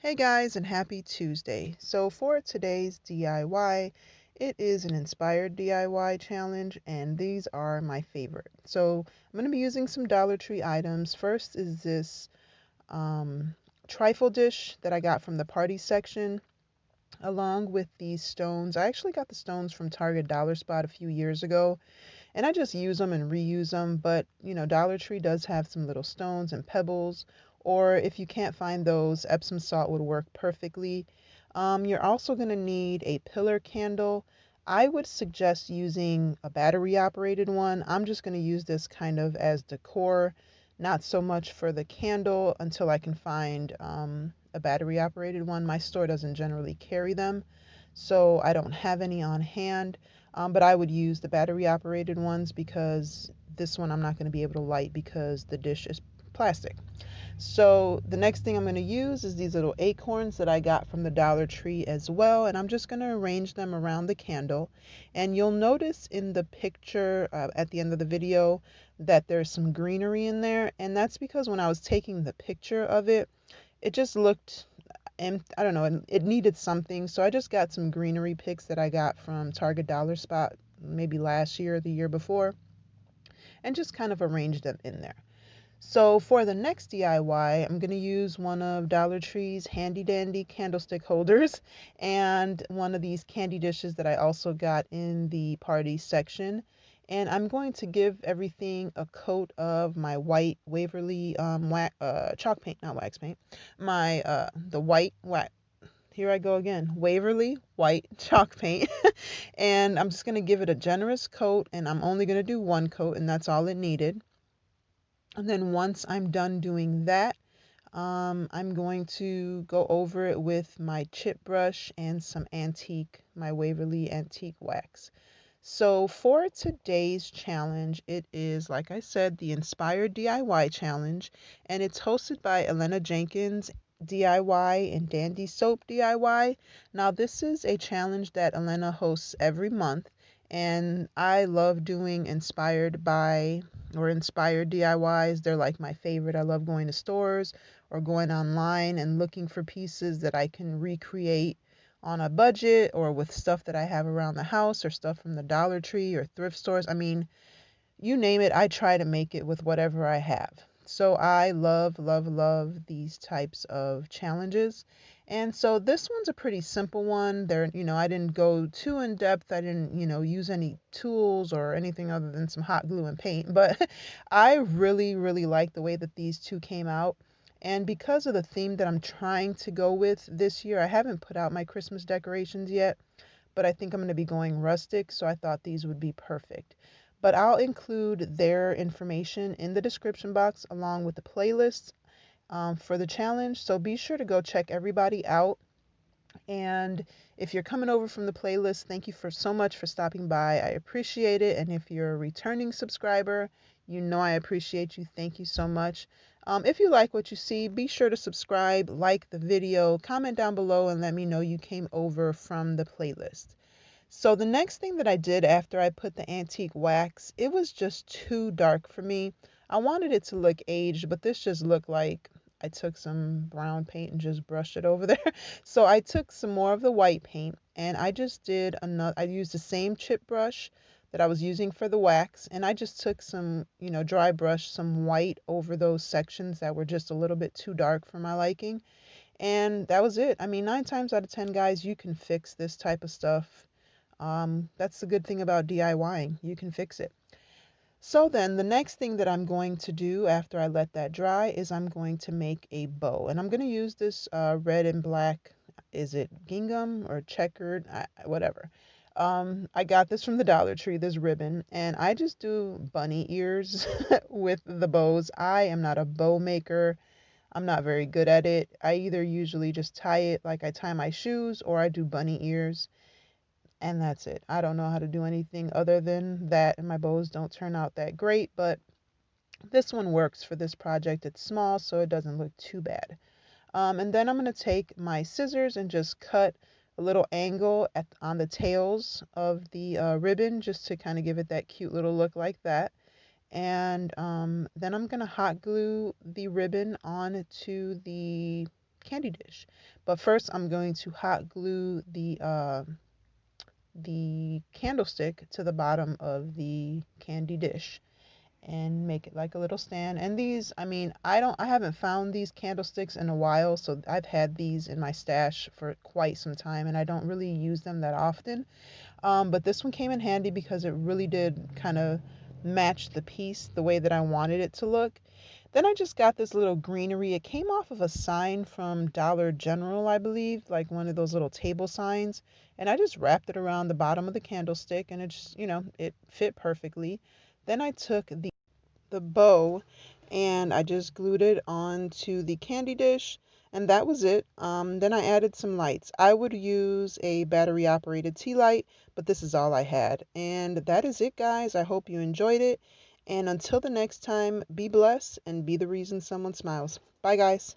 Hey guys, and happy Tuesday. So for today's DIY, it is an inspired DIY challenge, and these are my favorite. So I'm going to be using some Dollar Tree items. First is this um, trifle dish that I got from the party section, along with these stones. I actually got the stones from Target Dollar Spot a few years ago, and I just use them and reuse them. But Dollar Tree does have some little stones and pebbles, or if you can't find those, Epsom salt would work perfectly. You're also going to need a pillar candle. I would suggest using a battery operated one. I'm just going to use this kind of as decor, not so much for the candle until I can find a battery operated one. My store doesn't generally carry them, so I don't have any on hand. But I would use the battery operated ones because this one I'm not going to be able to light because the dish is plastic. So the next thing I'm going to use is these little acorns that I got from the Dollar Tree as well, and I'm just going to arrange them around the candle. And you'll notice in the picture at the end of the video that there's some greenery in there, and that's because when I was taking the picture of it, it just looked, and I don't know, it needed something. So I just got some greenery picks that I got from Target Dollar Spot maybe last year or the year before, and just kind of arranged them in there. So for the next DIY, I'm going to use one of Dollar Tree's handy dandy candlestick holders and one of these candy dishes that I also got in the party section. And I'm going to give everything a coat of my white Waverly chalk paint, not wax paint. The white wax. Here I go again. Waverly white chalk paint. And I'm just going to give it a generous coat, and I'm only going to do one coat, and that's all it needed. And then once I'm done doing that, I'm going to go over it with my chip brush and my Waverly antique wax. So for today's challenge, it is, like I said, the Inspired DIY Challenge, and it's hosted by Elena Jenkins DIY and Dandysoap DIY. Now, this is a challenge that Elena hosts every month, and I love doing inspired DIYs. They're like my favorite. I love going to stores or going online and looking for pieces that I can recreate on a budget or with stuff that I have around the house or stuff from the Dollar Tree or thrift stores. I mean, you name it, I try to make it with whatever I have. So I love, love, love these types of challenges. And so this one's a pretty simple one. I didn't go too in depth. I didn't, use any tools or anything other than some hot glue and paint. But I really, really like the way that these two came out. And because of the theme that I'm trying to go with this year, I haven't put out my Christmas decorations yet, but I think I'm going to be going rustic, so I thought these would be perfect. But I'll include their information in the description box along with the playlist for the challenge. So be sure to go check everybody out. And if you're coming over from the playlist, thank you for so much for stopping by. I appreciate it. And if you're a returning subscriber, you know I appreciate you. Thank you so much. If you like what you see, be sure to subscribe, like the video, comment down below, and let me know you came over from the playlist. So the next thing that I did after I put the antique wax, it was just too dark for me. I wanted it to look aged, but this just looked like I took some brown paint and just brushed it over there. So I took some more of the white paint and I used the same chip brush that I was using for the wax, and I just took some, dry brush, some white over those sections that were just a little bit too dark for my liking. And that was it. I mean, 9 times out of 10, guys, you can fix this type of stuff. That's the good thing about DIYing. You can fix it. So then the next thing that I'm going to do after I let that dry is I'm going to make a bow. And I'm going to use this red and black, is it gingham or checkered? Whatever. I got this from the Dollar Tree, this ribbon, and I just do bunny ears with the bows. I am not a bow maker. I'm not very good at it. I either usually just tie it like I tie my shoes, or I do bunny ears, and that's it. I don't know how to do anything other than that, and my bows don't turn out that great, but this one works for this project. It's small, so it doesn't look too bad. And then I'm going to take my scissors and just cut a little angle on the tails of the ribbon, just to kind of give it that cute little look like that. And then I'm going to hot glue the ribbon onto the candy dish. But first I'm going to hot glue the candlestick to the bottom of the candy dish and make it like a little stand. And these, I mean, I haven't found these candlesticks in a while, so I've had these in my stash for quite some time and I don't really use them that often. But this one came in handy because it really did kind of match the piece the way that I wanted it to look. Then I just got this little greenery. It came off of a sign from Dollar General, I believe, like one of those little table signs. And I just wrapped it around the bottom of the candlestick and it just, it fit perfectly. Then I took the bow and I just glued it onto the candy dish and that was it. Then I added some lights. I would use a battery operated tea light, but this is all I had. And that is it, guys. I hope you enjoyed it. And until the next time, be blessed and be the reason someone smiles. Bye, guys.